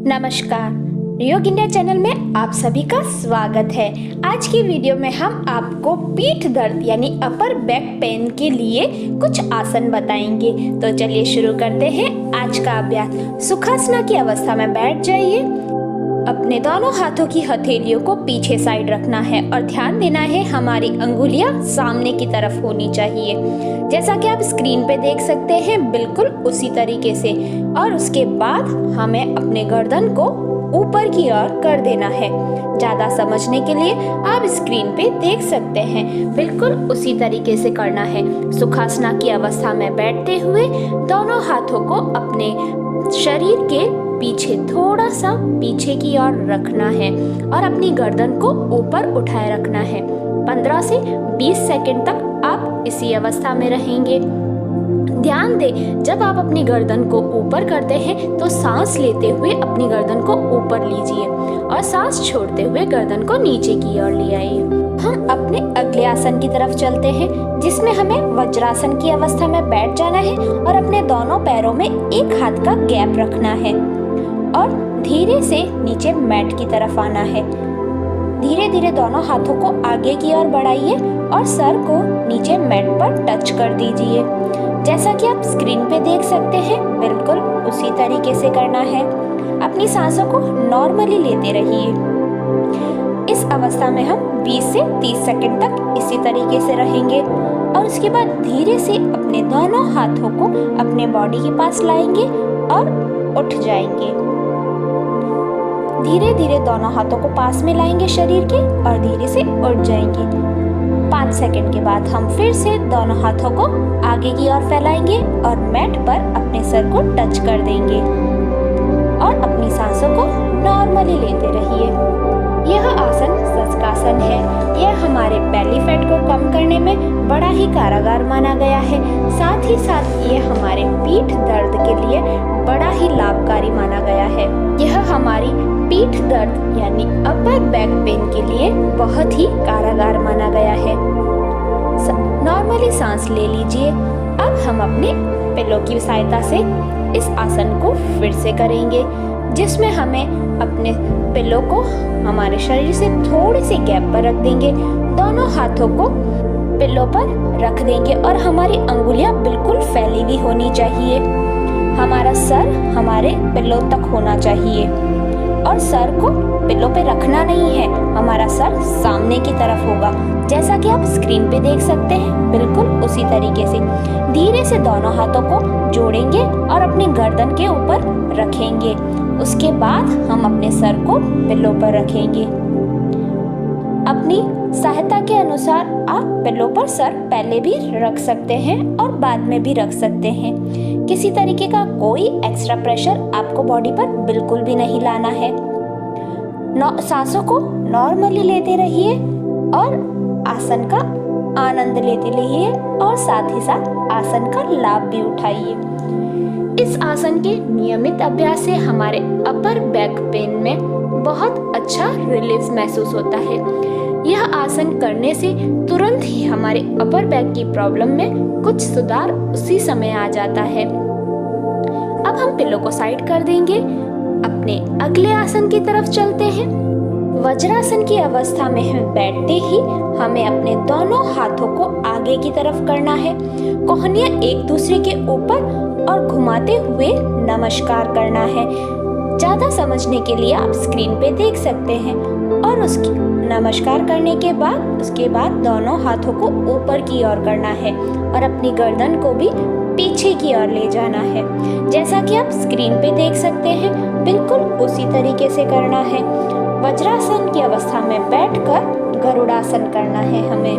नमस्कार, योग India channel में आप सभी का स्वागत है। आज की वीडियो में हम आपको पीठ दर्द यानी अपर बैक पेन के लिए कुछ आसन बताएंगे। तो चलिए शुरू करते हैं आज का अभ्यास। सुखासना की अवस्था में बैठ जाइए। अपने दोनों हाथों की हथेलियों को पीछे साइड रखना है और ध्यान देना है हमारी अंगुलियां सामने की तरफ होनी चाहिए, जैसा कि आप स्क्रीन पे देख सकते हैं, बिल्कुल उसी तरीके से। और उसके बाद हमें अपने गर्दन को ऊपर की ओर कर देना है। ज़्यादा समझने के लिए आप स्क्रीन पे देख सकते हैं, बिल्कुल उसी तरीके से करना है। सुखासना की अवस्था में बैठते हुए दोनों हाथों को अपने शरीर के पीछे थोड़ा सा पीछे की ओर रखना है और अपनी गर्दन को ऊपर उठाए रखना है। 15 से 20 सेकंड तक आप इसी अवस्था में रहेंगे। ध्यान दें, जब आप अपनी गर्दन को ऊपर करते हैं तो सांस लेते हुए अपनी गर्दन को ऊपर लीजिए और सांस छोड़ते हुए गर्दन को नीचे की ओर ले आइए। हम अपने अगले आसन की तरफ चलते हैं, जिसमें हमें वज्रासन की अवस्था में बैठ जाना है और अपने दोनों पैरों में एक हाथ का गैप रखना है और धीरे से नीचे मैट की तरफ आना है। धीरे धीरे दोनों हाथों को आगे की ओर बढ़ाइए और सर को नीचे मैट पर टच कर दीजिए। जैसा कि आप स्क्रीन पे देख सकते हैं, बिल्कुल उसी तरीके से करना है। अपनी सांसों को नॉर्मली लेते रहिए। इस अवस्था में हम 20 से 30 सेकंड तक इसी तरीके से रहेंगे और उसके बाद धीरे से अपने दोनों हाथों को अपने बॉडी के पास लाएंगे और उठ जाएंगे। धीरे धीरे दोनों हाथों को पास में लाएंगे शरीर के और धीरे से उठ जाएंगे। 5 सेकंड के बाद हम फिर से दोनों हाथों को आगे की ओर फैलाएंगे और मैट पर अपने सर को टच कर देंगे और अपनी सांसों को नॉर्मली लेते रहिए। यह आसन शशकासन है। यह हमारे बेली फैट को कम करने में बड़ा ही कारगर माना गया है। साथ ही साथ यह हमारे पीठ दर्द के लिए बड़ा ही लाभकारी माना गया है। यह हमारी पीठ दर्द यानी अपर बैक पेन के लिए बहुत ही कारगर माना गया है। नॉर्मली सांस ले लीजिए। अब हम अपने पिलो की सहायता से इस आसन को फिर से करेंगे, जिसमें हमें अपने पिलो को हमारे शरीर से थोड़े से गैप पर रख देंगे। दोनों हाथों को पिलो पर रख देंगे और हमारी अंगुलियां बिल्कुल फैली हुई होनी चाहिए। हमारा सर हमारे पिलो तक होना चाहिए और सर को पिलो पे रखना नहीं है। हमारा सर सामने की तरफ होगा, जैसा कि आप स्क्रीन पे देख सकते हैं, बिल्कुल उसी तरीके से। धीरे से दोनों हाथों को जोड़ेंगे और अपनी गर्दन के ऊपर रखेंगे। उसके बाद हम अपने सर को पिलो पर रखेंगे। अपनी सहायता के अनुसार आप पिलो पर सर पहले भी रख सकते हैं और बाद में भी रख सकते हैं। किसी तरीके का कोई एक्स्ट्रा प्रेशर आपको बॉडी पर बिल्कुल भी नहीं लाना है। सांसों को नॉर्मली लेते रहिए और आसन का आनंद लेते रहिए और साथ ही साथ आसन का लाभ भी उठाइए। इस आसन के नियमित अभ्यास से हमारे अपर बैक पेन में बहुत अच्छा रिलीफ महसूस होता है। यह आसन करने से तुरंत ही हमारे अपर बैक की प्रॉब्लम में कुछ सुधार उसी समय आ जाता है। अब हम पिलो को साइड कर देंगे। अपने अगले आसन की तरफ चलते हैं। वज्रासन की अवस्था में हम बैठते ही हमें अपने दोनों हाथों को आगे की तरफ करना है। कोहनियां एक दूसरे के ऊपर और घुमाते हुए नमस्कार करना है। ज़्यादा समझने के लिए आप स्क्रीन पे देख सकते हैं। और उसकी नमस्कार करने के बाद उसके बाद दोनों हाथों को ऊपर की ओर करना है और अपनी गर्दन को भी पीछे की ओर ले जाना है, जैसा कि आप स्क्रीन पे देख सकते हैं, बिल्कुल उसी तरीके से करना है। वज्रासन की अवस्था में बैठकर गरुड़ासन करना है हमें।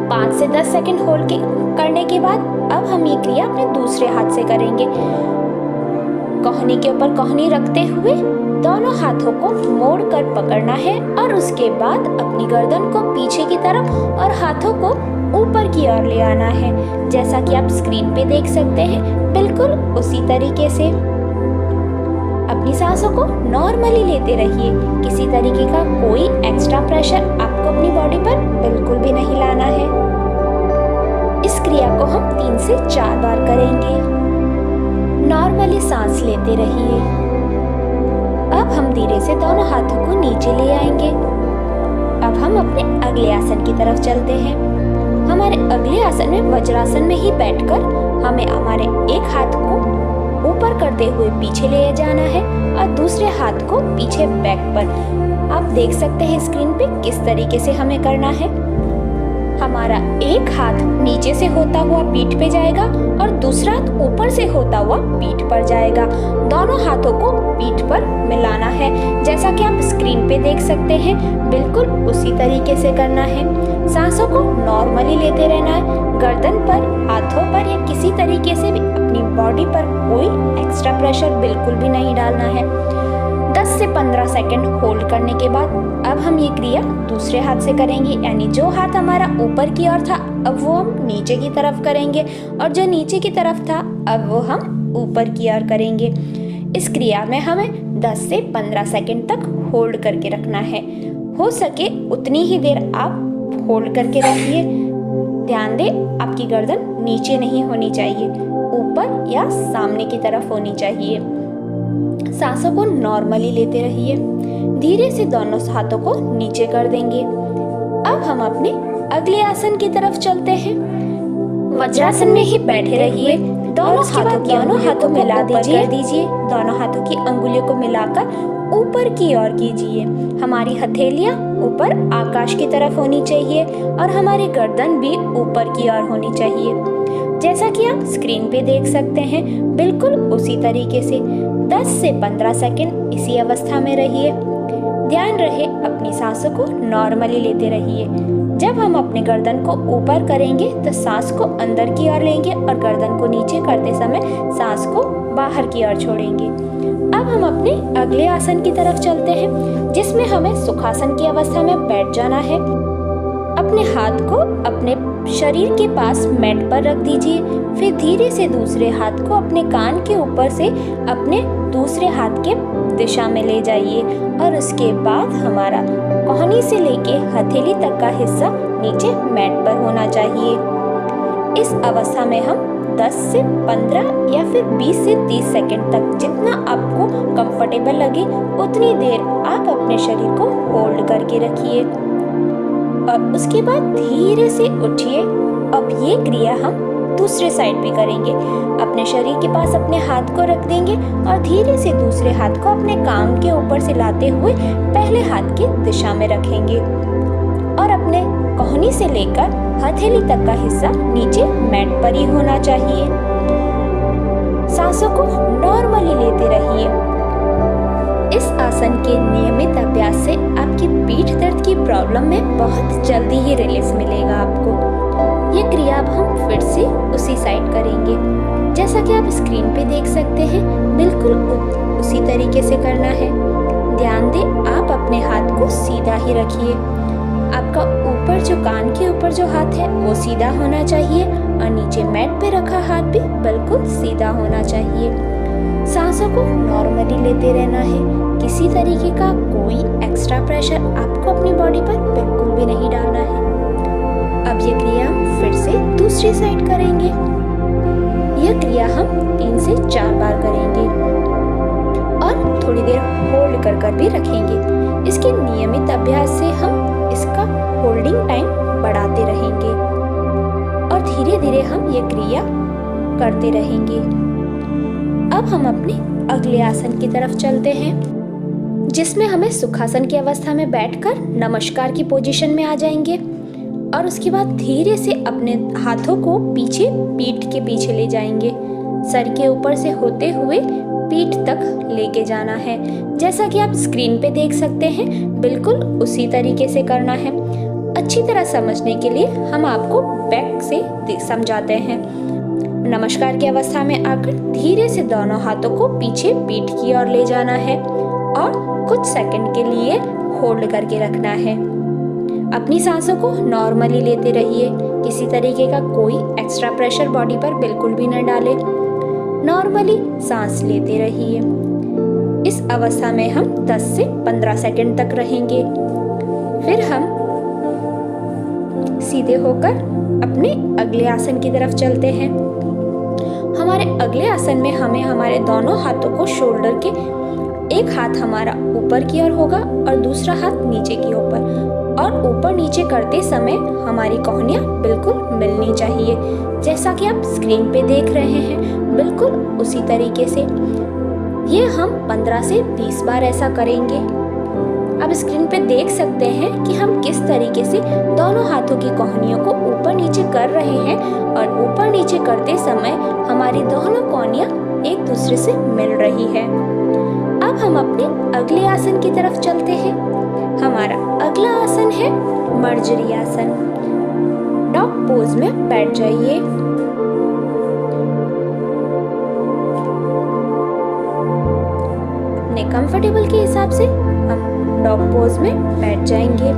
5 से 10 सेकंड होल्ड करने के बाद अब हम ये क्रिया अपने दूसरे हाथ से करेंगे। कोहनी के ऊपर कोहनी रखते हुए दोनों हाथों को मोड़कर पकड़ना है और उसके बाद अपनी गर्दन को पीछे की तरफ और हाथों को ऊपर की ओर ले आना है, जैसा कि आप स्क्रीन पे देख सकते हैं, बिल्कुल उसी तरीके से। अपनी सांसों को नॉर्मली लेते रहिए। किसी तरीके का कोई एक्स्ट्रा प्रेशर आपको अपनी बॉडी पर बिल्कुल भी नहीं लाना है। इस क्रिया को हम 3 से 4 बार करेंगे। नॉर्मली सांस लेते रहिए। अब हम धीरे से दोनों हाथों को नीचे ले आएंगे। अब हम अपने अगले आसन की तरफ चलते हैं। हमारे अगले आसन में वज्रासन में ही बैठकर हमें हमारे एक हाथ को ऊपर करते हुए पीछे ले जाना है और दूसरे हाथ को पीछे बैक पर। आप देख सकते हैं स्क्रीन पे किस तरीके से हमें करना है। हमारा एक हाथ नीचे से होता हुआ पीठ पे जाएगा और दूसरा हाथ ऊपर से होता हुआ पीठ पर जाएगा। दोनों हाथों को पीठ पर मिलाना है, जैसा कि आप स्क्रीन पे देख सकते हैं। बिल्कुल उसी तरीके से करना है। सांसों को नॉर्मली लेते रहना है। गर्दन पर, हाथों पर या किसी तरीके से भी अपनी बॉडी पर कोई एक्स्ट्रा प्रेशर बिल्कुल भी नहीं डालना है। 10 से 15 सेकंड होल्ड करने के बाद अब हम ये क्रिया दूसरे हाथ से करेंगे, यानी जो हाथ हमारा ऊपर की ओर था अब वो हम नीचे की तरफ करेंगे और जो नीचे की तरफ था अब वो हम ऊपर की ओर करेंगे। इस क्रिया में हमें 10 से 15 सेकंड तक होल्ड करके रखना है। हो सके उतनी ही देर आप होल्ड करके रखिए। ध्यान दें, आपकी गर्दन नीचे नहीं होनी चाहिए, ऊपर या सामने की तरफ होनी चाहिए। सांसों को नॉर्मली लेते रहिए। धीरे से दोनों हाथों को नीचे कर देंगे। अब हम अपने अगले आसन की तरफ चलते हैं। वज्रासन में ही बैठे रहिए। दोनों हाथों को मिला दीजिए। दोनों हाथों की अंगुलियों को मिलाकर ऊपर की ओर कीजिए। हमारी हथेलियां ऊपर आकाश की तरफ होनी चाहिए और हमारी गर्दन भी ऊपर की ओर होनी चाहिए, जैसा कि आप स्क्रीन पे देख सकते हैं। बिल्कुल उसी तरीके से 10 से 15 सेकंड इसी अवस्था में रहिए। ध्यान रहे अपनी सांसों को नॉर्मली लेते रहिए। जब हम अपने गर्दन को ऊपर करेंगे तो सांस को अंदर की ओर लेंगे और गर्दन को नीचे करते समय सांस को बाहर की ओर छोड़ेंगे। अब हम अपने अगले आसन की तरफ चलते हैं, जिसमें हमें सुखासन की अवस्था में बैठ जाना है। अपने हाथ को अपने शरीर के पास मैट पर रख दीजिए। फिर धीरे से दूसरे हाथ को अपने कान के ऊपर से अपने दूसरे हाथ के दिशा में ले जाइए और उसके बाद हमारा कोहनी से लेके हथेली तक का हिस्सा नीचे मैट पर होना चाहिए। इस अवस्था में हम 10 से 15 या फिर 20 से 30 सेकंड तक, जितना आपको कंफर्टेबल लगे उतनी देर आप अपने शरीर को होल्ड करके रखिए और उसके बाद धीरे से उठिए। अब ये क्रिया हम दूसरे साइड भी करेंगे। अपने शरीर के पास अपने हाथ को रख देंगे और धीरे से दूसरे हाथ को अपने कान के ऊपर से लाते हुए पहले हाथ की दिशा में रखेंगे और अपने कोहनी से लेकर हथेली तक का हिस्सा नीचे मैट पर ही होना चाहिए। सांसों को नॉर्मली लेते रहिए। इस आसन के नियमित अभ्यास से आपकी पीठ दर्द की प्रॉब्लम में बहुत जल्दी ही रिलीफ मिलेगा आपको। ये क्रिया अब हम फिर से उसी साइड करेंगे, जैसा कि आप स्क्रीन पे देख सकते हैं। बिल्कुल उसी तरीके से करना है। ध्यान दें, आप अपने हाथ को सीधा ही रखिए। आपका ऊपर जो कान के ऊपर जो हाथ है वो सीधा होना चाहिए और नीचे मैट पे रखा हाथ भी बिल्कुल सीधा होना चाहिए। सांसों को नॉर्मली लेते रहना है। किसी तरीके का कोई एक्स्ट्रा प्रेशर आपको अपनी बॉडी पर बिल्कुल भी नहीं डालना है। अब ये क्रिया फिर से दूसरी साइड करेंगे। यह क्रिया हम 3 से 4 बार करेंगे और थोड़ी देर होल्ड कर भी रखेंगे। इसके नियमित अभ्यास से हम इसका होल्डिंग टाइम बढ़ाते रहेंगे और धीरे धीरे हम ये क्रिया करते रहेंगे। अब हम अपने अगले आसन की तरफ चलते हैं, जिसमें हमें सुखासन की अवस्था में बैठकर नमस्कार की पोजीशन में आ जाएंगे और उसके बाद धीरे से अपने हाथों को पीछे पीठ के पीछे ले जाएंगे। सर के ऊपर से होते हुए पीठ तक लेके जाना है, जैसा कि आप स्क्रीन पे देख सकते हैं। बिल्कुल उसी तरीके से करना है। अच्छी तरह समझने के लिए हम आपको बैक से समझाते हैं। नमस्कार की अवस्था में आकर धीरे से दोनों हाथों को पीछे पीठ की ओर ले जाना है और कुछ सेकंड के लिए होल्ड करके रखना है। अपनी सांसों को नॉर्मली लेते रहिए। किसी तरीके का कोई एक्स्ट्रा प्रेशर बॉडी पर बिल्कुल भी न डालें। नॉर्मली सांस लेते रहिए। इस अवस्था में हम 10 से 15 सेकंड तक रहेंगे। फिर हम सीधे होकर अपने अगले आसन की तरफ चलते हैं। हमारे अगले आसन में हमें हमारे दोनों हाथों को शोल्डर के एक हाथ हमारा ऊपर की ओर होगा और दूसरा हाथ नीचे की ओर, और ऊपर नीचे करते समय हमारी कोहनियाँ बिल्कुल मिलनी चाहिए। जैसा कि आप स्क्रीन पे देख रहे हैं, बिल्कुल उसी तरीके से ये हम 15 से 20 बार ऐसा करेंगे। अब स्क्रीन पे देख सकते हैं कि हम किस तरीके से दोनों हाथों की कोहनियों को ऊपर नीचे कर रहे हैं, और ऊपर नीचे करते समय हमारी दोनों कोहनियाँ एक दूसरे से मिल रही है। अब हम अपने अगले आसन की तरफ चलते हैं। हमारा अगला आसन है मर्जरी आसन। डॉग पोज में बैठ जाइए। अपने कंफर्टेबल के हिसाब से हम डॉग पोज में बैठ जाएंगे।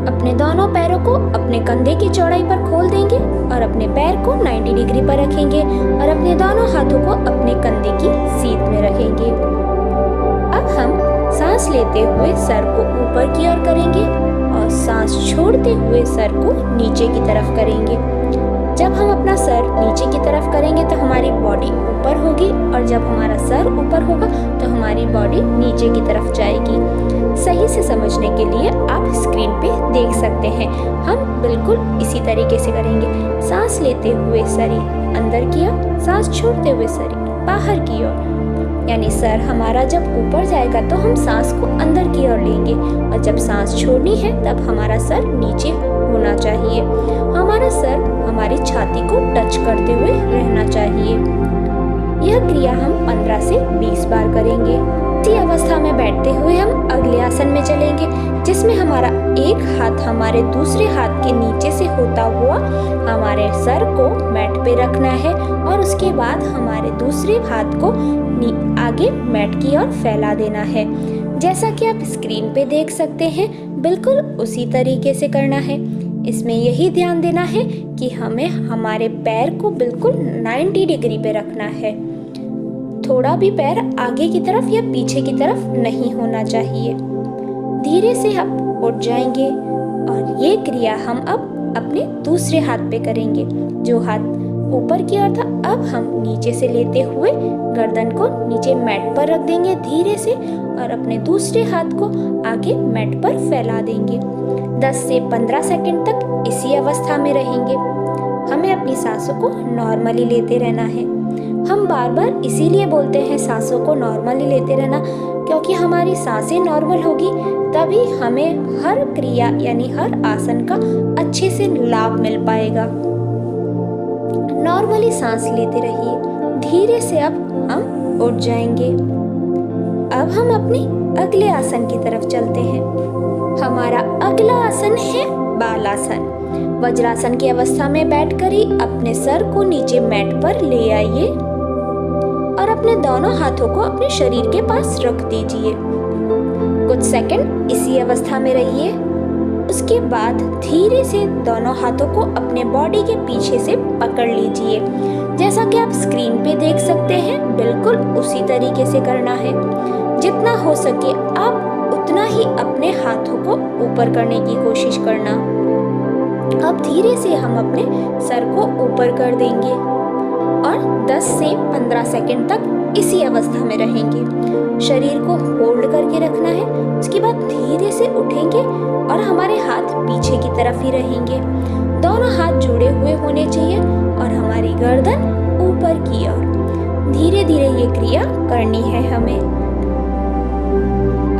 अपने दोनों पैरों को अपने कंधे की चौड़ाई पर खोल देंगे और अपने पैर को 90 डिग्री पर रखेंगे और अपने दोनों हाथों को अपने कंधे की सीध में रखेंगे। अब हम सांस लेते हुए सर को ऊपर की ओर करेंगे और सांस छोड़ते हुए सर को नीचे की तरफ करेंगे। जब हम अपना सर नीचे की तरफ करेंगे तो हमारी बॉडी ऊपर होगी, और जब हमारा सर ऊपर होगा तो हमारी बॉडी नीचे की तरफ जाएगी। सही से समझने के लिए आप स्क्रीन पे देख सकते हैं। हम बिल्कुल इसी तरीके से करेंगे। सांस लेते हुए शरीर अंदर की ओर, सांस छोड़ते हुए शरीर बाहर की ओर। यानी सर हमारा जब ऊपर जाएगा तो हम सांस को अंदर की ओर लेंगे, और जब सांस छोड़नी है तब हमारा सर नीचे होना चाहिए। हमारा सर हमारी छाती को टच करते हुए रहना चाहिए। यह क्रिया हम 15 से 20 बार करेंगे। इसी अवस्था में बैठते हुए हम अगले आसन में चलेंगे, जिसमें हमारा एक हाथ हमारे दूसरे हाथ के नीचे से होता हुआ हमारे सर को मैट पे रखना है, और उसके बाद हमारे दूसरे हाथ को आगे मैट की ओर फैला देना है। जैसा कि आप स्क्रीन पे देख सकते हैं, बिल्कुल उसी तरीके से करना है। इसमें यही ध्यान देना है कि हमें हमारे पैर को बिल्कुल 90 डिग्री पे रखना है। थोड़ा भी पैर आगे की तरफ या पीछे की तरफ नहीं होना चाहिए। धीरे से हम उठ जाएंगे, और ये क्रिया हम अब अपने दूसरे हाथ पे करेंगे। जो हाथ ऊपर की ओर था, अब हम नीचे से लेते हुए गर्दन को नीचे मैट पर रख देंगे धीरे से, और अपने दूसरे हाथ को आगे मैट पर फैला देंगे। 10 से 15 सेकंड तक इसी अवस्था में रहेंगे। हमें अपनी सांसों को नॉर्मली लेते रहना है। हम बार बार इसीलिए बोलते हैं सांसों को नॉर्मली लेते रहना, क्योंकि हमारी सांसें नॉर्मल होगी तभी हमें हर क्रिया यानी हर आसन का अच्छे से लाभ मिल पाएगा। नॉर्मली सांस लेते रहिए। धीरे से अब हम उठ जाएंगे। अब हम अपने अगले आसन की तरफ चलते हैं। हमारा अगला आसन है बालासन। वज्रासन की अवस्था में बैठकर ही अपने सर को नीचे मैट पर ले आइए और अपने दोनों हाथों को अपने शरीर के पास रख दीजिए। कुछ सेकंड इसी अवस्था में रहिए। उसके बाद धीरे से दोनों हाथों को अपने बॉडी के पीछे से पकड़ लीजिए। जैसा कि आप स्क्रीन पे देख सकते हैं, बिल्कुल उसी तरीके से करना है। जितना हो सके आप उतना ही अपने हाथों को ऊपर करने की कोशिश करना। अब धीरे से हम अपने सर को ऊपर कर देंगे और 10 से 15 सेकंड तक इसी अवस्था में रहेंगे। शरीर को होल्ड करके रखना है। उसके बाद धीरे से उठेंगे और हमारे हाथ पीछे की तरफ ही रहेंगे। दोनों हाथ जुड़े हुए होने चाहिए और हमारी गर्दन ऊपर की ओर। धीरे धीरे ये क्रिया करनी है हमें।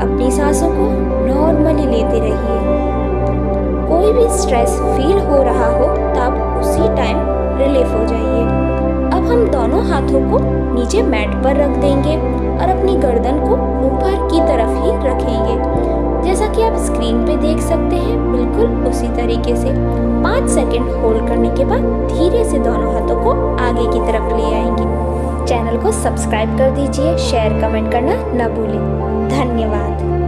अपनी सांसों को नॉर्मली लेते रहिए। कोई भी स्ट्रेस फील हो रहा हो तब उसी टाइम रिलीफ हो जाइए। अब हम दोनों हाथों को नीचे मैट पर रख देंगे और अपनी गर्दन को ऊपर की तरफ ही रखेंगे। जैसा कि आप स्क्रीन पे देख सकते हैं, बिल्कुल उसी तरीके से 5 सेकंड होल्ड करने के बाद धीरे से दोनों हाथों को आगे की तरफ ले आएंगे। चैनल को सब्सक्राइब कर दीजिए, शेयर कमेंट करना न भूलें। धन्यवाद।